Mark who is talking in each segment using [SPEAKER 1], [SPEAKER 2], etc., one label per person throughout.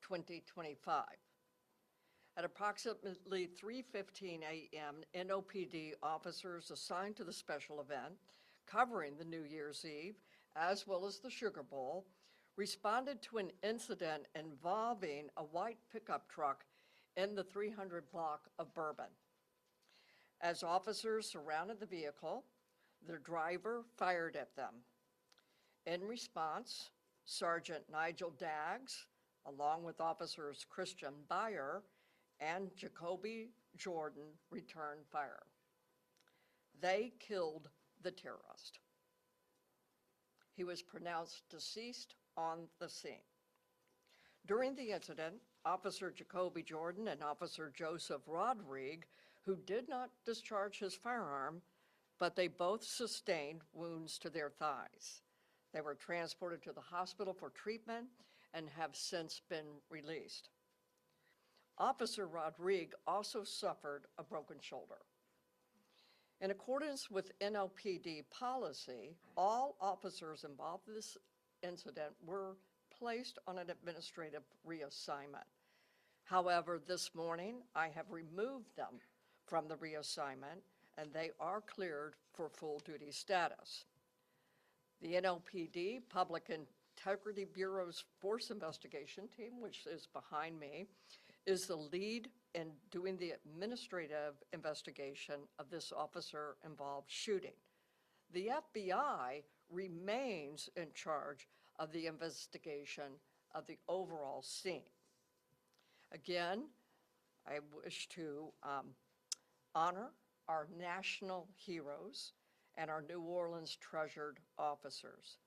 [SPEAKER 1] 2025. At approximately 3:15 a.m., NOPD officers assigned to the special event covering the New Year's Eve, as well as the Sugar Bowl, responded to an incident involving a white pickup truck in the 300 block of Bourbon. As officers surrounded the vehicle, the driver fired at them. In response, Sergeant Nigel Daggs, along with officers Christian Byer and Jacoby Jordan, returned fire. They killed the terrorist. He was pronounced deceased on the scene. During the incident, Officer Jacoby Jordan and Officer Joseph Rodrigue, who did not discharge his firearm, but they both sustained wounds to their thighs. They were transported to the hospital for treatment and have since been released. Officer Rodrigue also suffered a broken shoulder. In accordance with NOPD policy, all officers involved in this incident were placed on an administrative reassignment. However, this morning, I have removed them from the reassignment, and they are cleared for full duty status. The NOPD Public Integrity Bureau's Force Investigation Team, which is behind me, is the lead in doing the administrative investigation of this officer-involved shooting. The FBI remains in charge of the investigation of the overall scene. Again, I wish to honor our national heroes and our New Orleans treasured officers.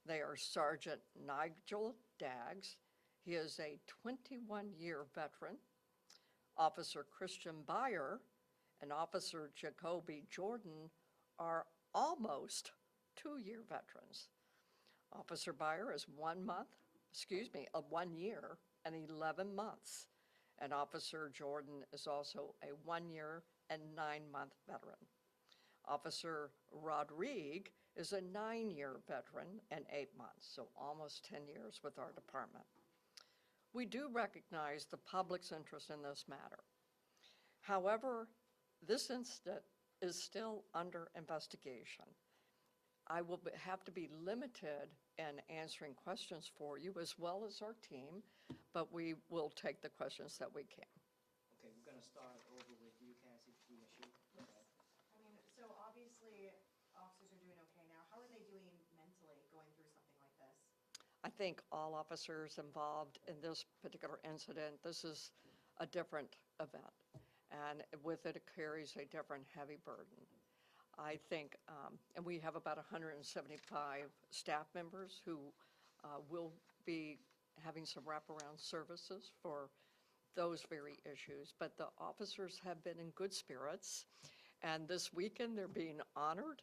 [SPEAKER 1] They are Sergeant Nigel Daggs. He is a 21-year veteran. Officer Christian Byer and Officer Jacoby Jordan are almost 2-year veterans. Officer Byer is 1 year and 11 months. And Officer Jordan is also a 1 year and 9-month veteran. Officer Rodrigue is a 9-year veteran and 8 months, so almost 10 years with our department. We do recognize the public's interest in this matter. However, this incident is still under investigation. I will have to be limited in answering questions for you as well as our team, but we will take the questions that we can.
[SPEAKER 2] Okay, we're going to start over with you, Cassie. You want to shoot? Go ahead.
[SPEAKER 3] I mean, so obviously officers are doing okay now. How are they doing mentally going through something like this?
[SPEAKER 1] I think all officers involved in this particular incident, this is a different event, and with it, it carries a different heavy burden. I think, and we have about 175 staff members who will be having some wraparound services for those very issues, but the officers have been in good spirits, and this weekend they're being honored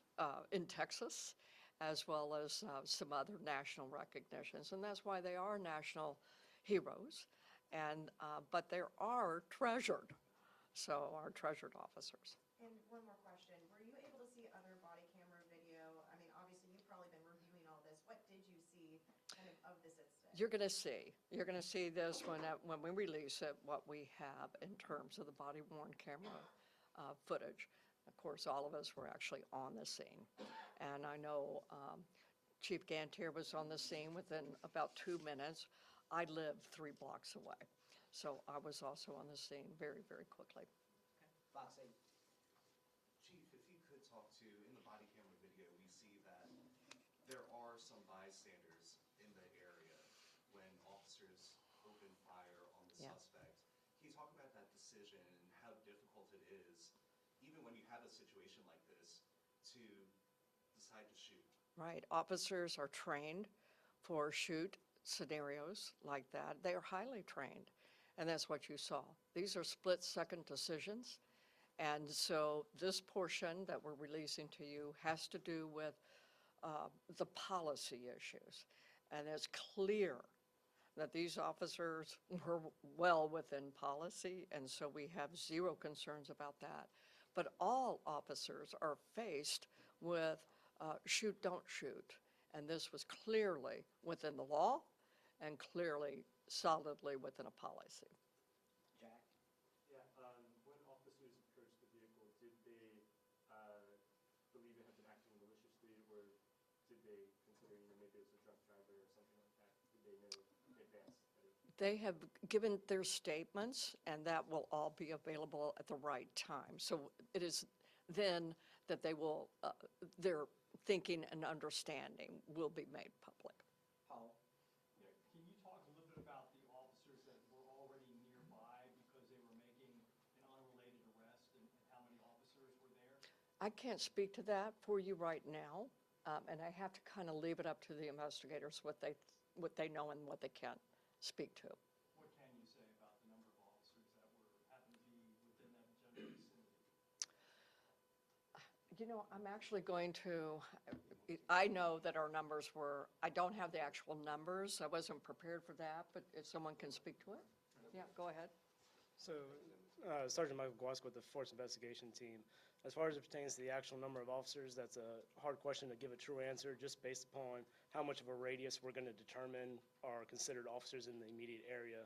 [SPEAKER 1] in Texas, as well as some other national recognitions, and that's why they are national heroes, and but they are treasured, so our treasured officers.
[SPEAKER 3] And one more question, were you able to see other body camera video? I mean, obviously you've probably been reviewing all this. What did you see kind of this incident?
[SPEAKER 1] You're going to see this when we release it, what we have in terms of the body-worn camera footage. Of course, all of us were actually on the scene. And I know Chief Gantier was on the scene within about 2 minutes. I live 3 blocks away. So I was also on the scene very, very quickly.
[SPEAKER 2] Okay. Fox 8.
[SPEAKER 4] Chief, if you could talk to, in the body camera video, we see that there are some bystanders in the area when officers open fire on the suspect. Can you talk about that decision and how difficult it is, even when you have a situation like this, to decide to shoot?
[SPEAKER 1] Right. Officers are trained for shoot scenarios like that. They are highly trained, and that's what you saw. These are split-second decisions, and so this portion that we're releasing to you has to do with the policy issues, and it's clear that these officers were well within policy, and so we have zero concerns about that. But all officers are faced with shoot, don't shoot, and this was clearly within the law and clearly solidly within a policy.
[SPEAKER 2] Jack?
[SPEAKER 5] Yeah, when officers approached the vehicle, did they believe it had been acting maliciously, or did they consider, maybe it was a drunk driver or something like that? Did they know in advance that it?
[SPEAKER 1] They have given their statements, and that will all be available at the right time. So it is then that they will, their thinking and understanding will be made public.
[SPEAKER 2] Paul?
[SPEAKER 6] Yeah, can you talk a little bit about the officers that were already nearby because they were making an unrelated arrest, and how many officers were there?
[SPEAKER 1] I can't speak to that for you right now, and I have to kind of leave it up to the investigators what they know and what they can speak to.
[SPEAKER 6] What can you say about the number of officers that happened to be within that general vicinity?
[SPEAKER 1] You know, I'm actually going to, I know that our numbers were, I don't have the actual numbers. I wasn't prepared for that, but if someone can speak to it, yeah, go ahead.
[SPEAKER 7] So, Sergeant Michael Guask with the Force Investigation Team. As far as it pertains to the actual number of officers, that's a hard question to give a true answer just based upon how much of a radius we're going to determine are considered officers in the immediate area.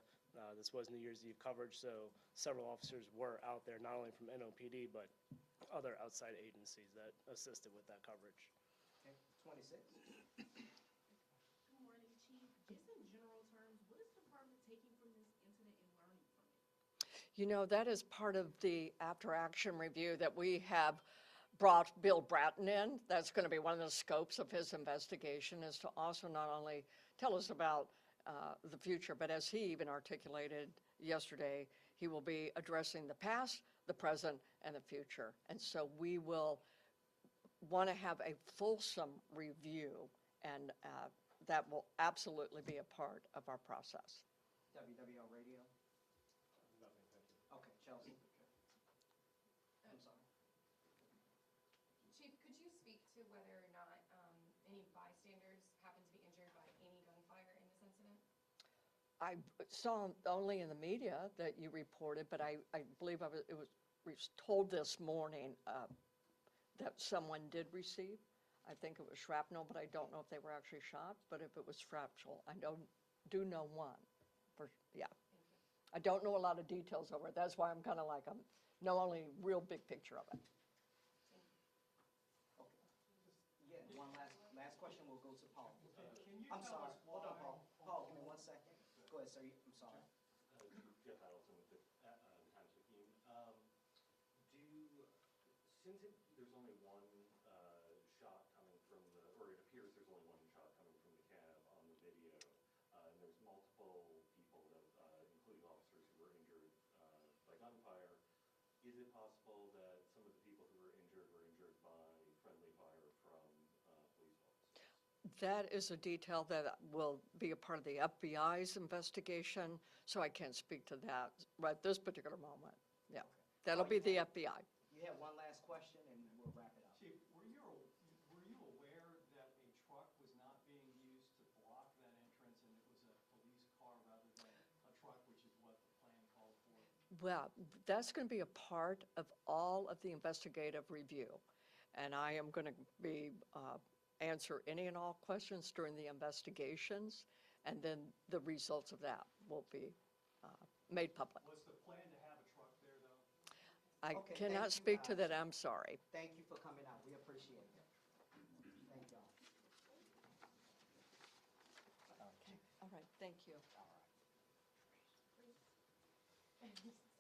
[SPEAKER 7] This was New Year's Eve coverage, so several officers were out there, not only from NOPD, but other outside agencies that assisted with that coverage.
[SPEAKER 2] Okay, 26?
[SPEAKER 8] Good morning, Chief. Just in general terms, what is the department taking from this incident and learning from it?
[SPEAKER 1] You know, that is part of the after-action review that we have brought Bill Bratton in. That's going to be one of the scopes of his investigation, is to also not only tell us about the future, but as he even articulated yesterday, he will be addressing the past, the present, and the future. And so we will want to have a fulsome review, and that will absolutely be a part of our process.
[SPEAKER 2] WWL Radio?
[SPEAKER 7] Nothing, thank you.
[SPEAKER 2] Okay, Chelsea? I'm sorry.
[SPEAKER 9] Chief, could you speak to whether or not any bystanders happened to be injured by any gunfire in this incident?
[SPEAKER 1] I saw only in the media that you reported, but I believe it was told this morning that someone did receive. I think it was shrapnel, but I don't know if they were actually shot. But if it was shrapnel, I do know one. Yeah. I don't know a lot of details over it. That's why I'm kind of like, I know only real big picture of it.
[SPEAKER 2] Okay. Yeah, one last question will go to Paul.
[SPEAKER 6] Can you
[SPEAKER 2] I'm
[SPEAKER 6] tell
[SPEAKER 2] sorry,
[SPEAKER 6] us
[SPEAKER 2] hold on,
[SPEAKER 6] why-
[SPEAKER 2] Paul, give me 1 second. Go ahead, sir, I'm sorry.
[SPEAKER 10] Jeff Adelson with the Times Picayune. There's only one shot coming from or it appears there's only one shot coming from the cab on the video, and there's multiple people that, including officers who were injured by gunfire. Is it possible that some of the people who were injured by friendly fire from police officers?
[SPEAKER 1] That is a detail that will be a part of the FBI's investigation, so I can't speak to that right this particular moment. Yeah, that'll be the FBI.
[SPEAKER 2] You have one last question, and we'll wrap it up.
[SPEAKER 6] Chief, were you aware that a truck was not being used to block that entrance, and it was a police car rather than a truck, which is what the plan called for?
[SPEAKER 1] Well, that's going to be a part of all of the investigative review, and I am going to be answer any and all questions during the investigations, and then the results of that will be made public.
[SPEAKER 6] Was the plan to have a truck there, though?
[SPEAKER 1] I
[SPEAKER 2] Okay,
[SPEAKER 1] cannot
[SPEAKER 2] thank you,
[SPEAKER 1] speak to
[SPEAKER 2] guys.
[SPEAKER 1] that, I'm sorry.
[SPEAKER 2] Thank you for coming out, we appreciate it. Thank y'all.
[SPEAKER 1] Okay, all right, thank you.
[SPEAKER 2] All right.